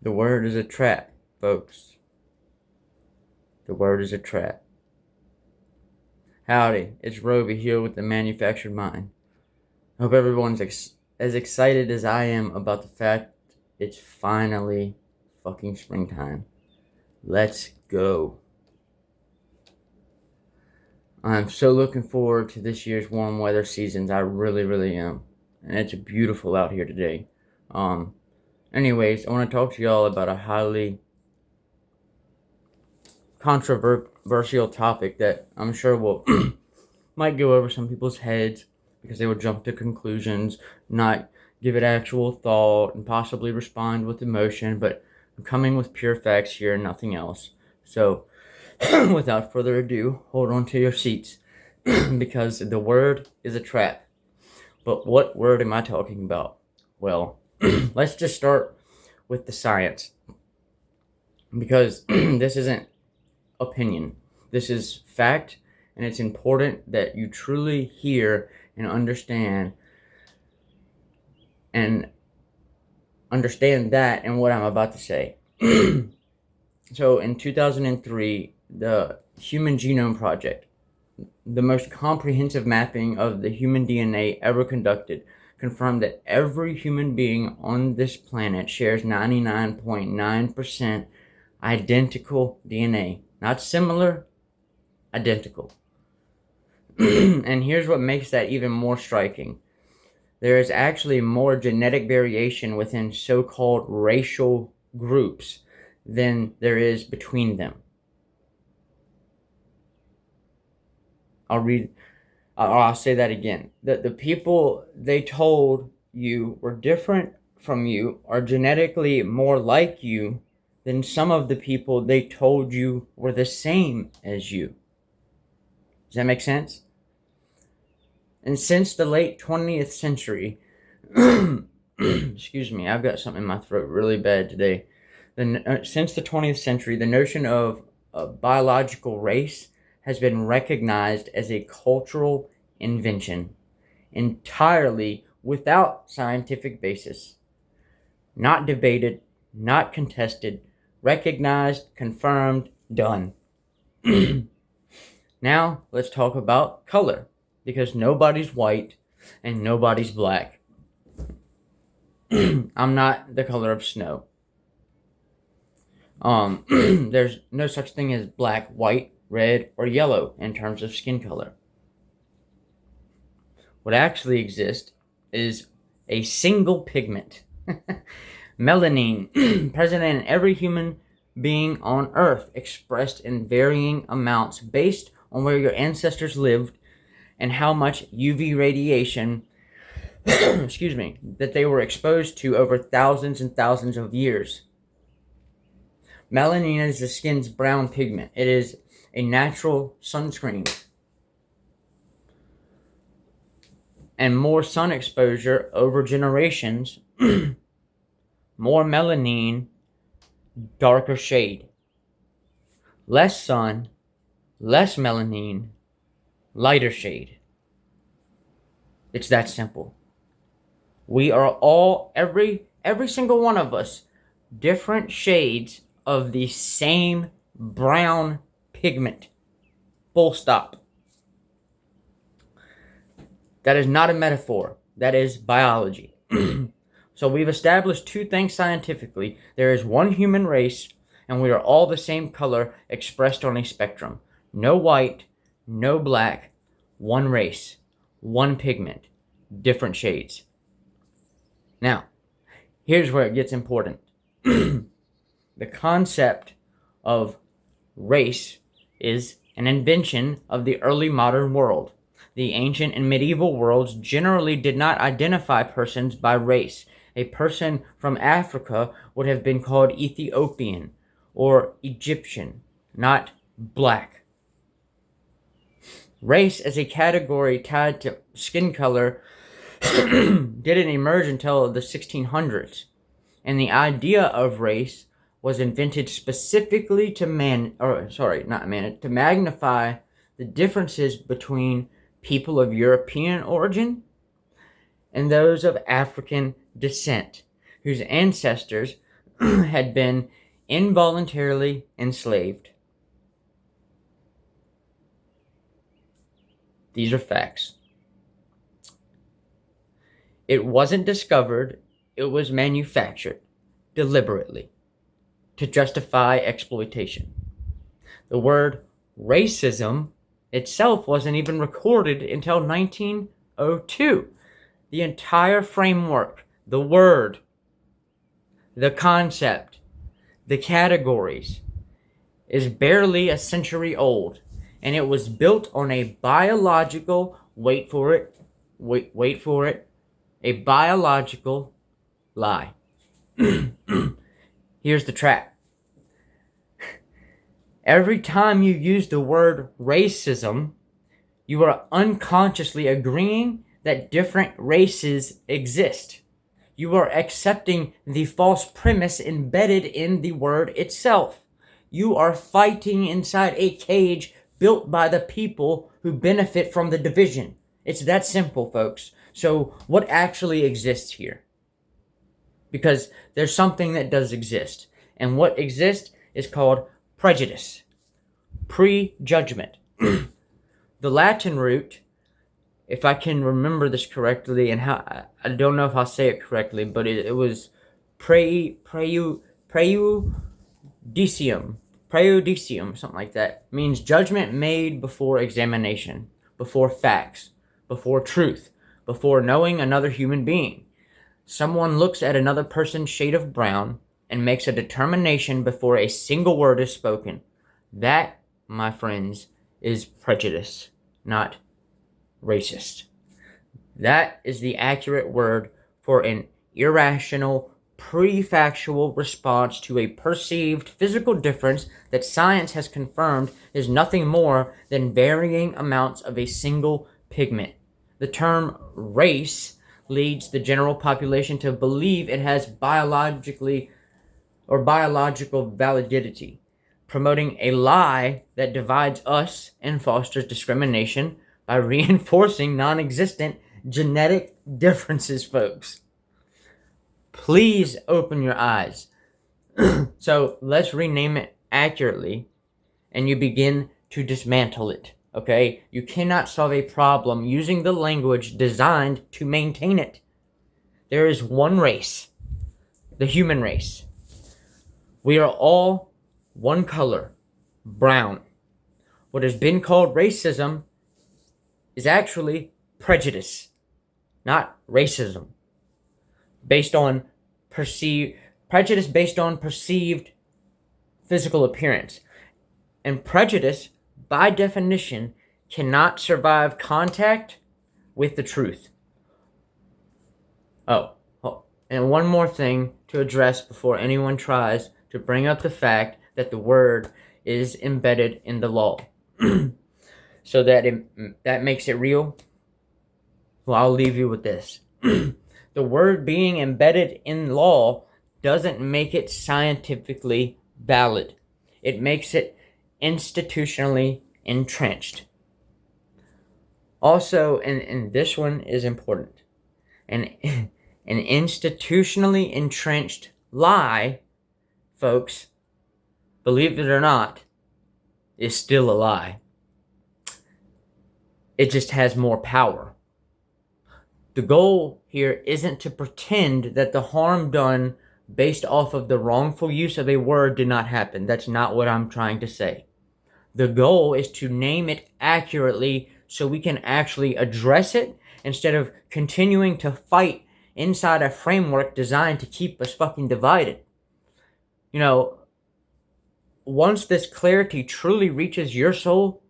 The word is a trap, folks. The word is a trap. Howdy, it's Roby here with the Manufactured Mind. I hope everyone's as excited as I am about the fact it's finally fucking springtime. Let's go. I'm so looking forward to this year's warm weather seasons. I really, really am. And it's beautiful out here today. Anyways, I want to talk to y'all about a highly controversial topic that I'm sure will might go over some people's heads because they will jump to conclusions, not give it actual thought, and possibly respond with emotion, but I'm coming with pure facts here and nothing else. So, without further ado, hold on to your seats because the word is a trap. But what word am I talking about? Well, let's just start with the science, because this isn't opinion. This is fact, and it's important that you truly hear and understand that and what I'm about to say. So in 2003, the Human Genome Project, the most comprehensive mapping of the human DNA ever conducted, confirmed that every human being on this planet shares 99.9% identical DNA. Not similar, identical. And here's what makes that even more striking. There is actually more genetic variation within so-called racial groups than there is between them. I'll say that again. The people they told you were different from you are genetically more like you than some of the people they told you were the same as you. Does that make sense? And since the late 20th century, excuse me, I've got something in my throat really bad today. Since the 20th century, the notion of a biological race has been recognized as a cultural invention, entirely without scientific basis. Not debated, not contested, recognized, confirmed, done. Now, let's talk about color, because nobody's white and nobody's black. I'm not the color of snow. There's no such thing as black, white, red, or yellow in terms of skin color. What actually exists is a single pigment. Melanin, present in every human being on Earth, expressed in varying amounts based on where your ancestors lived and how much UV radiation that they were exposed to over thousands and thousands of years. Melanin is the skin's brown pigment. It is a natural sunscreen. And more sun exposure over generations, more melanin, darker shade. Less sun, less melanin, lighter shade. It's that simple. We are all, every single one of us, different shades of the same brown pigment. Full stop. That is not a metaphor. That is biology. So we've established two things scientifically. There is one human race, and we are all the same color expressed on a spectrum. No white, no black, one race, one pigment, different shades. Now, here's where it gets important. The concept of race is an invention of the early modern world. The ancient and medieval worlds generally did not identify persons by race. A person from Africa would have been called Ethiopian or Egyptian, not black. Race as a category tied to skin color didn't emerge until the 1600s, and the idea of race was invented specifically to magnify the differences between people of European origin and those of African descent, whose ancestors had been involuntarily enslaved. These are facts. It wasn't discovered, it was manufactured deliberately to justify exploitation. The word racism itself wasn't even recorded until 1902. The entire framework, the word, the concept, the categories is barely a century old, and it was built on a biological, wait for it, a biological lie. Here's the trap. Every time you use the word racism, you are unconsciously agreeing that different races exist. You are accepting the false premise embedded in the word itself. You are fighting inside a cage built by the people who benefit from the division. It's that simple, folks. So what actually exists here? Because there's something that does exist. And what exists is called prejudice, prejudgment. The Latin root, if I can remember this correctly, and how I don't know if I'll say it correctly, but it was prejudicium, something like that. It means judgment made before examination, before facts, before truth, before knowing another human being. Someone looks at another person's shade of brown and makes a determination before a single word is spoken. That, my friends, is prejudice, not racist. That is the accurate word for an irrational, pre-factual response to a perceived physical difference that science has confirmed is nothing more than varying amounts of a single pigment. The term race leads the general population to believe it has biological validity, promoting a lie that divides us and fosters discrimination by reinforcing non-existent genetic differences, folks. Please open your eyes. So let's rename it accurately, and you begin to dismantle it, okay? You cannot solve a problem using the language designed to maintain it. There is one race, the human race. We are all one color, brown. What has been called racism is actually prejudice, not racism. Prejudice based on perceived physical appearance. And prejudice, by definition, cannot survive contact with the truth. Oh, and one more thing to address before anyone tries to bring up the fact that the word is embedded in the law. So that makes it real. Well, I'll leave you with this. The word being embedded in law doesn't make it scientifically valid. It makes it institutionally entrenched. Also, and this one is important, an institutionally entrenched lie, folks, believe it or not, is still a lie. It just has more power. The goal here isn't to pretend that the harm done based off of the wrongful use of a word did not happen. That's not what I'm trying to say. The goal is to name it accurately so we can actually address it instead of continuing to fight inside a framework designed to keep us fucking divided. You know, once this clarity truly reaches your soul,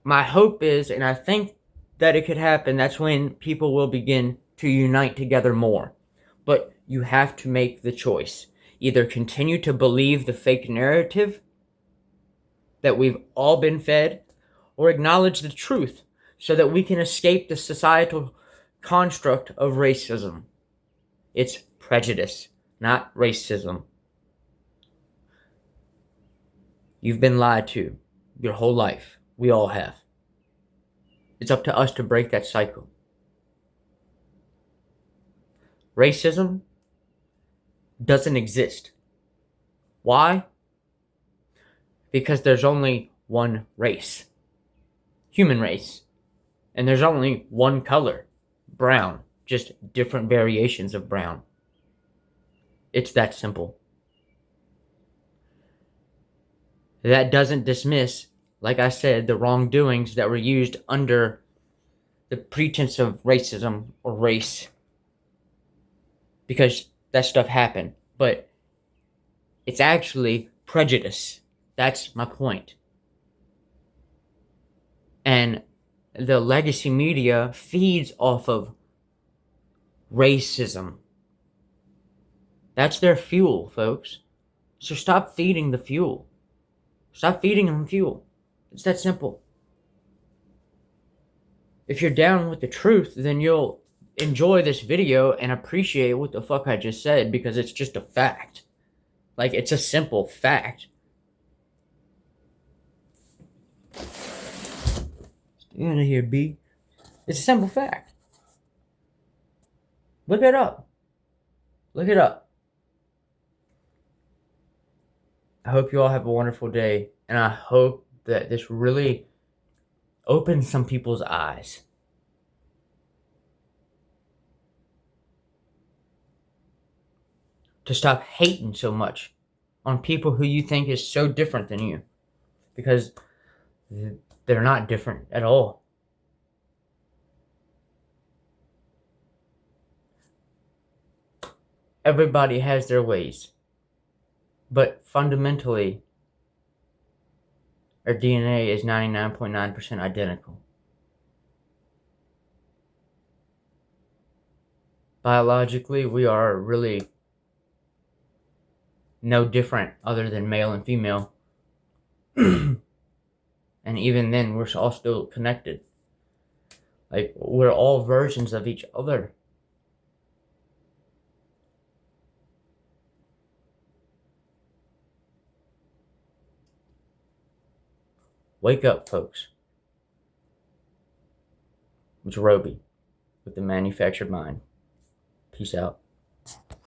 my hope is, and I think that it could happen, that's when people will begin to unite together more. But you have to make the choice. Either continue to believe the fake narrative that we've all been fed, or acknowledge the truth so that we can escape the societal construct of racism. It's prejudice, not racism. You've been lied to your whole life. We all have. It's up to us to break that cycle. Racism doesn't exist. Why? Because there's only one race, human race, and there's only one color, brown, just different variations of brown. It's that simple. That doesn't dismiss, like I said, the wrongdoings that were used under the pretense of racism or race, because that stuff happened, but it's actually prejudice. That's my point. And the legacy media feeds off of racism. That's their fuel, folks. So stop feeding the fuel. Stop feeding them fuel. It's that simple. If you're down with the truth, then you'll enjoy this video and appreciate what the fuck I just said, because it's just a fact. Like, it's a simple fact. Stay out of here, B. It's a simple fact. Look it up. Look it up. I hope you all have a wonderful day, and I hope that this really opens some people's eyes. To stop hating so much on people who you think is so different than you, because they're not different at all. Everybody has their ways, but fundamentally, our DNA is 99.9% identical. Biologically, we are really no different other than male and female. And even then, we're all still connected. Like, we're all versions of each other. Wake up, folks. It's Roby with the Manufactured Mind. Peace out.